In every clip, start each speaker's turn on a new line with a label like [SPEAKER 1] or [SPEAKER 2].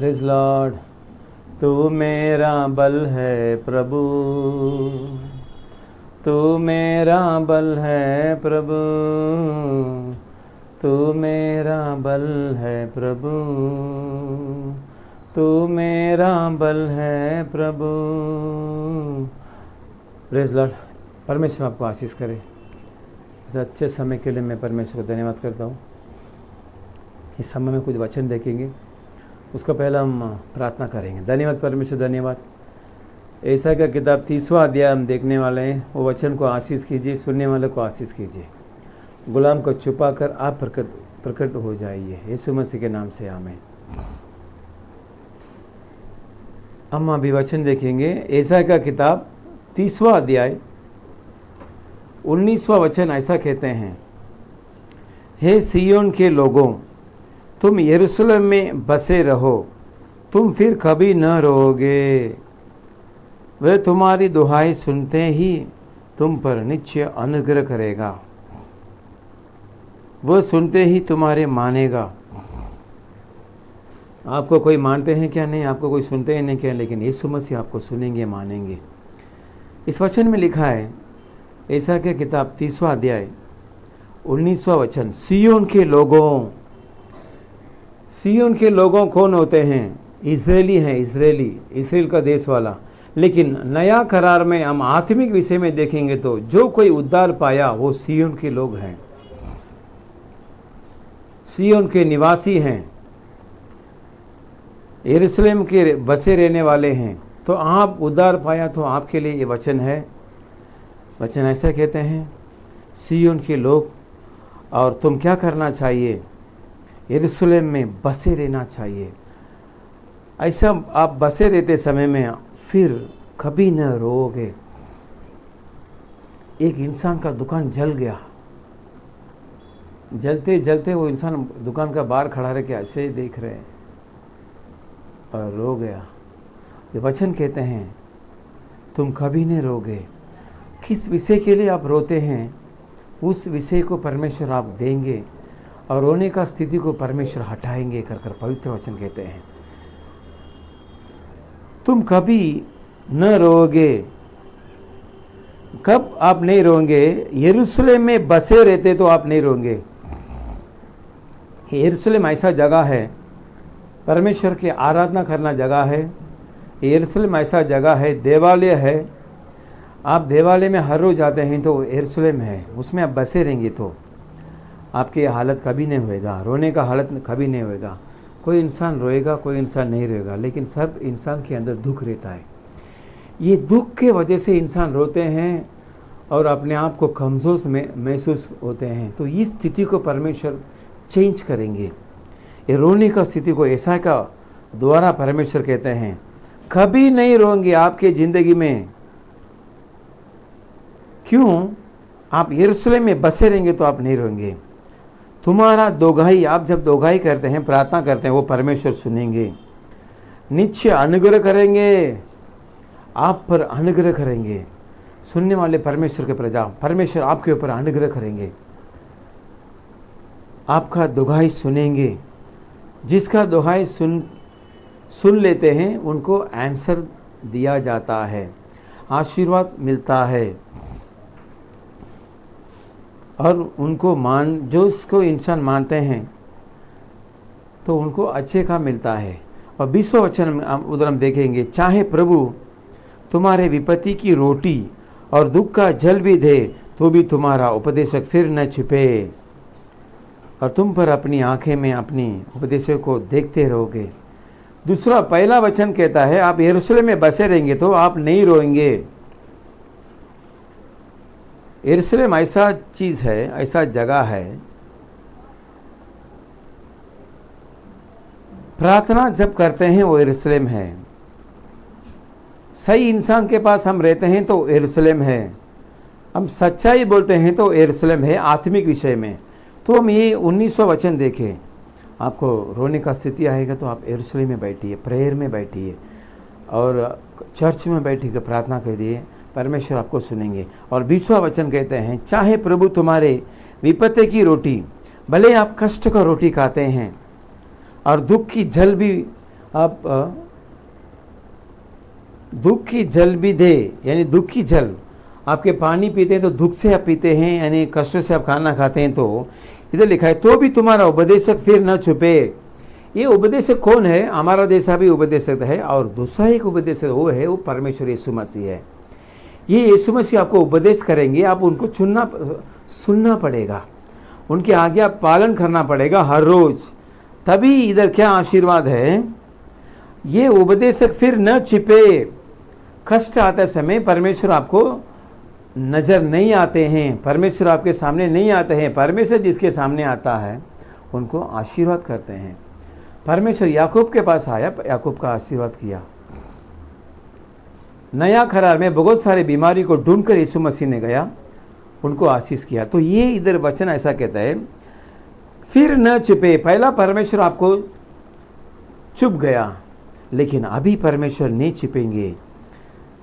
[SPEAKER 1] Praise Lord. तू मेरा बल है प्रभु, तू मेरा बल है प्रभु, तू मेरा बल है प्रभु, तू मेरा बल है प्रभु। Praise Lord. परमेश्वर आपको आशीष करे। इस अच्छे समय के लिए मैं परमेश्वर को धन्यवाद करता हूँ। इस समय में कुछ वचन देखेंगे, उसका पहला हम प्रार्थना करेंगे। धन्यवाद परमेश्वर, धन्यवाद। ऐसा का किताब 30वां अध्याय हम देखने वाले हैं। वो वचन को आशीष कीजिए, सुनने वाले को आशीष कीजिए। गुलाम को छुपा कर आप प्रकट हो जाइए, यीशु मसीह के नाम से आमीन। हम अभी वचन देखेंगे। ऐसा का किताब 30वां अध्याय 19वां वचन ऐसा कहते हैं, हे सिय्योन के लोगों, तुम यरूशलेम में बसे रहो, तुम फिर कभी न रोओगे। वह तुम्हारी दुहाई सुनते ही तुम पर निश्चय अनुग्रह करेगा, वह सुनते ही तुम्हारे मानेगा। आपको कोई मानते हैं क्या? नहीं। आपको कोई सुनते हैं नहीं क्या? लेकिन यीशु मसीह आपको सुनेंगे, मानेंगे। इस वचन में लिखा है, ऐसा क्या किताब 30वां अध्याय 19वां वचन, सिय्योन के लोगों। सिय्योन के लोगों कौन होते हैं? इजरायली हैं, इजरायली, इसराइल का देश वाला। लेकिन नया करार में हम आत्मिक विषय में देखेंगे तो जो कोई उद्धार पाया वो सिय्योन के लोग हैं, सिय्योन के निवासी हैं, यरूशलेम के बसे रहने वाले हैं। तो आप उद्धार पाया तो आपके लिए ये वचन है। वचन ऐसा कहते हैं, सिय्योन के लोग, और तुम क्या करना चाहिए? यरूशलेम में बसे रहना चाहिए। ऐसा आप बसे रहते समय में फिर कभी न रोओगे। एक इंसान का दुकान जल गया, जलते जलते वो इंसान दुकान का बाहर खड़ा रह के ऐसे ही देख रहे हैं और रो गया। ये वचन कहते हैं, तुम कभी नहीं रोगे। किस विषय के लिए आप रोते हैं, उस विषय को परमेश्वर आप देंगे और रोने का स्थिति को परमेश्वर हटाएंगे कर पवित्र वचन कहते हैं। तुम कभी न रोओगे। कब आप नहीं रोएंगे? यरूशलेम में बसे रहते तो आप नहीं रोएंगे। यरूशलेम ऐसा जगह है, परमेश्वर की आराधना करना जगह है। यरूशलेम ऐसा जगह है, देवालय है। आप देवालय में हर रोज जाते हैं तो यरूशलेम है, उसमें आप बसे रहेंगे तो आपकी हालत कभी नहीं होएगा, रोने का हालत कभी नहीं होएगा। कोई इंसान रोएगा, कोई इंसान नहीं रोएगा, लेकिन सब इंसान के अंदर दुख रहता है। ये दुख के वजह से इंसान रोते हैं और अपने आप को कमज़ोर में महसूस होते हैं। तो इस स्थिति को परमेश्वर चेंज करेंगे। ये रोने का स्थिति को ऐसा का द्वारा परमेश्वर कहते हैं, कभी नहीं रोएंगे आपके ज़िंदगी में। क्यों? आप यरूशलेम में बसे रहेंगे तो आप नहीं रोएंगे। तुम्हारा दोगाई, आप जब दोगाई करते हैं, प्रार्थना करते हैं, वो परमेश्वर सुनेंगे, निश्चय अनुग्रह करेंगे, आप पर अनुग्रह करेंगे। सुनने वाले परमेश्वर के प्रजा, परमेश्वर आपके ऊपर अनुग्रह करेंगे, आपका दोगाई सुनेंगे। जिसका दोगाई सुन लेते हैं उनको आंसर दिया जाता है, आशीर्वाद मिलता है। और उनको जो इसको इंसान मानते हैं तो उनको अच्छे का मिलता है। और 20वां वचन में उधर हम देखेंगे, चाहे प्रभु तुम्हारे विपत्ति की रोटी और दुख का जल भी दे तो भी तुम्हारा उपदेशक फिर न छिपे, और तुम पर अपनी आंखें में अपनी उपदेशक को देखते रहोगे। दूसरा, पहला वचन कहता है, आप यरूशलेम में बसे रहेंगे तो आप नहीं रोएंगे। यरूशलेम ऐसा चीज़ है, ऐसा जगह है, प्रार्थना जब करते हैं वो यरूशलेम है। सही इंसान के पास हम रहते हैं तो यरूशलेम है, हम सच्चाई बोलते हैं तो यरूशलेम है आत्मिक विषय में। तो हम ये 19वां वचन देखें, आपको रोने का स्थिति आएगा तो आप यरूशलेम में बैठिए, प्रेयर में बैठिए और चर्च में बैठिए, प्रार्थना करिए, परमेश्वर आपको सुनेंगे। और 20वां वचन कहते हैं, चाहे प्रभु तुम्हारे विपत्ति की रोटी, भले आप कष्ट का रोटी खाते हैं और दुख की जल भी आप दुख की जल भी दे, यानी दुख की जल आपके पानी पीते हैं तो दुख से आप पीते हैं, यानी कष्ट से आप खाना खाते हैं। तो इधर लिखा है तो भी तुम्हारा उपदेशक फिर न छुपे। ये उपदेशक कौन है? हमारा जैसा भी उपदेशक है, और दूसरा एक उपदेशक वो है, वो परमेश्वर यीशु मसीह है। ये यीशु मसीह आपको उपदेश करेंगे, आप उनको सुनना पड़ेगा, उनकी आज्ञा पालन करना पड़ेगा हर रोज। तभी इधर क्या आशीर्वाद है, ये उपदेशक फिर न छिपे। कष्ट आते समय परमेश्वर आपको नजर नहीं आते हैं, परमेश्वर आपके सामने नहीं आते हैं। परमेश्वर जिसके सामने आता है उनको आशीर्वाद करते हैं। परमेश्वर याकूब के पास आया, याकूब का आशीर्वाद किया। नया करार में बहुत सारे बीमारी को ढूंढकर यीशु मसीह ने गया, उनको आशीष किया। तो ये इधर वचन ऐसा कहता है फिर न छिपे। पहला परमेश्वर आपको छुप गया, लेकिन अभी परमेश्वर नहीं छिपेंगे,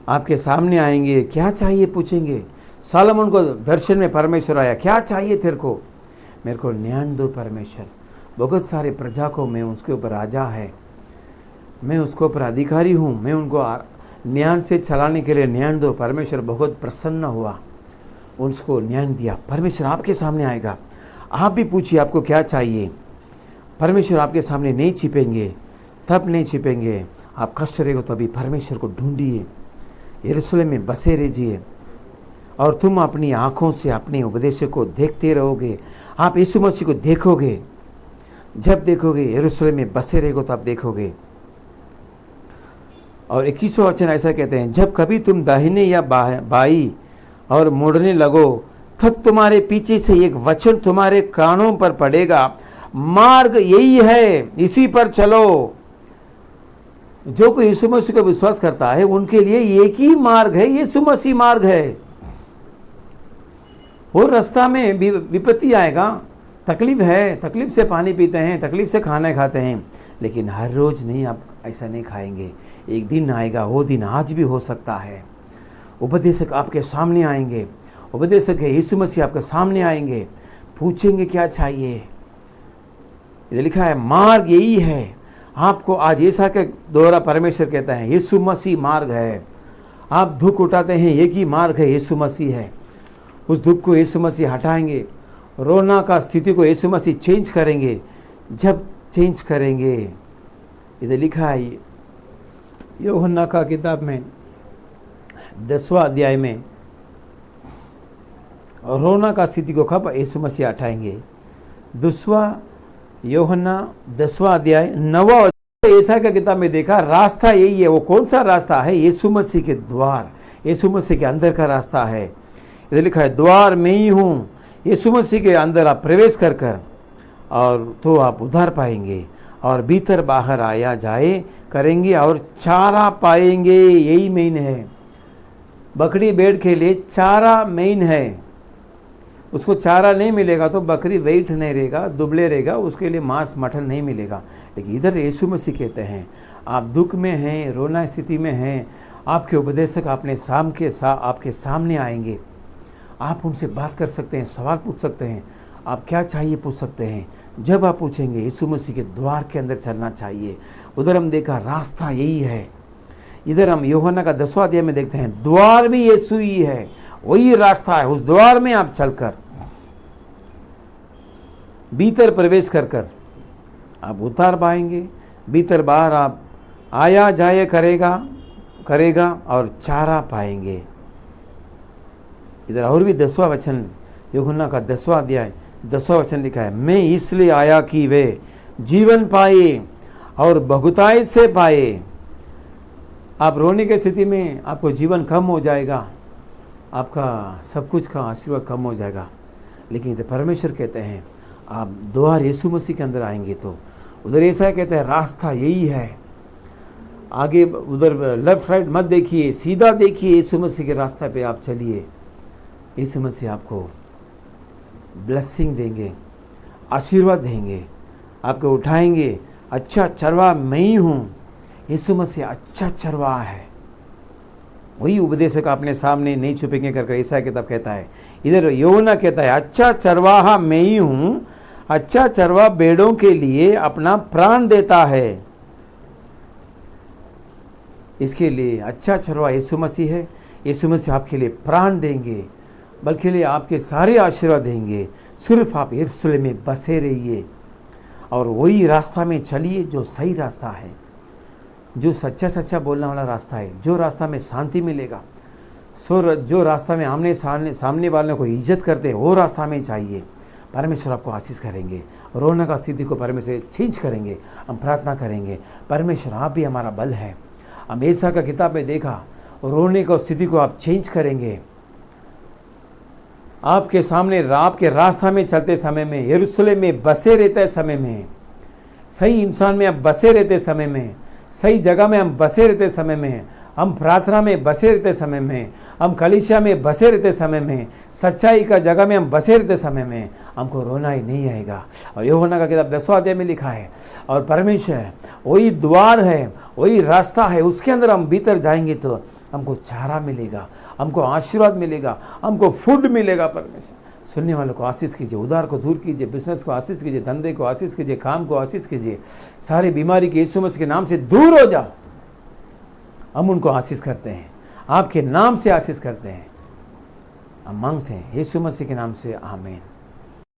[SPEAKER 1] आपके सामने आएंगे। क्या चाहिए पूछेंगे। सालोमन को दर्शन में परमेश्वर आया, क्या चाहिए तेरे को? मेरे को ज्ञान दो परमेश्वर, बहुत सारे प्रजा को मैं उसके ऊपर राजा है, मैं उसके ऊपर अधिकारी हूँ, मैं उनको ज्ञान से चलाने के लिए ज्ञान दो। परमेश्वर बहुत प्रसन्न हुआ, उसको ज्ञान दिया। परमेश्वर आपके सामने आएगा, आप भी पूछिए आपको क्या चाहिए। परमेश्वर आपके सामने नहीं छिपेंगे, तब नहीं छिपेंगे। आप कष्ट रहेगा तो अभी परमेश्वर को ढूंढिए, यरूशलेम में बसे रहिए, और तुम अपनी आँखों से अपने उपदेशक को देखते रहोगे। आप यीशु मसीह को देखोगे, जब देखोगे यरूशलेम में बसे रहेगो तो आप देखोगे। और 21वां वचन ऐसा कहते हैं जब कभी तुम दाहिने या बाई और मुड़ने लगो, तब तुम्हारे पीछे से एक वचन तुम्हारे कानों पर पड़ेगा, मार्ग यही है, इसी पर चलो। जो कोई यीशु मसीह को विश्वास करता है उनके लिए एक ही मार्ग है, यीशु मसीह मार्ग है। वो रास्ता में विपत्ति आएगा, तकलीफ है, तकलीफ से पानी पीते हैं, तकलीफ से खाना खाते हैं, लेकिन हर रोज नहीं, आप ऐसा नहीं खाएंगे। एक दिन आएगा, वो दिन आज भी हो सकता है। उपदेशक आपके सामने आएंगे, उपदेशक है यीशु मसीह आपके सामने आएंगे, पूछेंगे क्या चाहिए। ये लिखा है मार्ग यही है। आपको आज ऐसा के द्वारा परमेश्वर कहता है यीशु मसीह मार्ग है। आप दुख उठाते हैं, एक ही मार्ग है, यीशु मसीह है। उस दुख को यीशु मसीह हटाएंगे, रोना का स्थिति को यीशु मसीह चेंज करेंगे। जब चेंज करेंगे, इधर लिखा है यूहन्ना का किताब में 10वां अध्याय में, रोना का स्थिति को कब यीशु मसीह हटाएंगे। 2वां यूहन्ना 10वां अध्याय 9वां। ऐसा का किताब में देखा, रास्ता यही है। वो कौन सा रास्ता है? यीशु मसीह के द्वार, यीशु मसीह के अंदर का रास्ता है। इधर लिखा है द्वार मैं ही हूँ। यीशु मसीह के अंदर आप प्रवेश कर और तो आप उद्धार पाएंगे, और भीतर बाहर आया जाए करेंगे और चारा पाएंगे। यही मेन है। बकरी भेड़ के लिए चारा मेन है। उसको चारा नहीं मिलेगा तो बकरी वेट नहीं रहेगा, दुबले रहेगा, उसके लिए मांस मटन नहीं मिलेगा। लेकिन इधर यीशु मसीह कहते हैं आप दुख में हैं, रोना स्थिति में हैं, आपके उपदेशक आपके सामने आएंगे। आप उनसे बात कर सकते हैं, सवाल पूछ सकते हैं, आप क्या चाहिए पूछ सकते हैं। जब आप पूछेंगे यीशु मसीह के द्वार के अंदर चलना चाहिए। उधर हम देखा रास्ता यही है। इधर हम यूहन्ना का 10वां अध्याय में देखते हैं द्वार भी यीशु ही है, वही रास्ता है। उस द्वार में आप चलकर भीतर प्रवेश कर आप उतार पाएंगे। भीतर बाहर आप आया जाया करेगा और चारा पाएंगे। इधर और भी 10वां वचन, यूहन्ना का 10वां अध्याय 10वां वचन लिखा है मैं इसलिए आया कि वे जीवन पाए और बहुतायत से पाए। आप रोने की स्थिति में आपको जीवन कम हो जाएगा, आपका सब कुछ का आशीर्वाद कम हो जाएगा। लेकिन इधर परमेश्वर कहते हैं आप द्वार यीशु मसीह के अंदर आएंगे तो उधर ऐसा कहते हैं रास्ता यही है। आगे उधर लेफ्ट राइट मत देखिए, सीधा देखिए, यीशु मसीह के रास्ते पे आप चलिए। यीशु मसीह आपको ब्लेसिंग देंगे, आशीर्वाद देंगे, आपको उठाएंगे। अच्छा चरवाहा मैं ही हूँ। यीशु मसीह अच्छा चरवाहा है। वही उपदेशक अपने सामने नहीं छुपेंगे करके ऐसा किताब कहता है। इधर यूहन्ना कहता है अच्छा चरवाहा मैं ही हूँ। अच्छा चरवाहा भेड़ों के लिए अपना प्राण देता है। इसके लिए अच्छा चरवा यीशु मसीह है। यीशु मसीह आपके लिए प्राण देंगे, बल्कि लिए आपके सारे आशीर्वाद देंगे। सिर्फ आप यरूशलेम में बसे रहिए और वही रास्ता में चलिए जो सही रास्ता है, जो सच्चा सच्चा बोलने वाला रास्ता है, जो रास्ता में शांति मिलेगा, जो रास्ता में आमने सामने वालों को इज्जत करते हैं, वो रास्ता में चाहिए। परमेश्वर आपको आशीष करेंगे। रोने का स्थिति को परमेश्वर चेंज करेंगे। हम प्रार्थना करेंगे, परमेश्वर आप भी हमारा बल है। हम ऐसा का किताब में देखा, रोने का स्थिति को आप चेंज करेंगे। आपके सामने आपके रास्ता में चलते समय में, यरूशलेम में बसे रहते समय में, सही इंसान में हम बसे रहते समय में, सही जगह में हम बसे रहते समय में, हम प्रार्थना में बसे रहते समय में, हम कलीसिया में बसे रहते समय में, सच्चाई का जगह में हम बसे रहते समय में, हमको रोना ही नहीं आएगा। और यूहन्ना का किताब 10वां अध्याय में लिखा है, और परमेश्वर वही द्वार है, वही रास्ता है, उसके अंदर हम भीतर जाएंगे तो हमको चारा मिलेगा, हमको आशीर्वाद मिलेगा, हमको फूड मिलेगा। परमेश्वर सुनने वालों को आशीष कीजिए, उधार को दूर कीजिए, बिजनेस को आशीष कीजिए, धंधे को आशीष कीजिए, काम को आशीष कीजिए। सारी बीमारी के यीशु मसीह के नाम से दूर हो जाओ। हम उनको आशीष करते हैं, आपके नाम से आशीष करते हैं, हम मांगते हैं यीशु मसीह के नाम से, आमीन।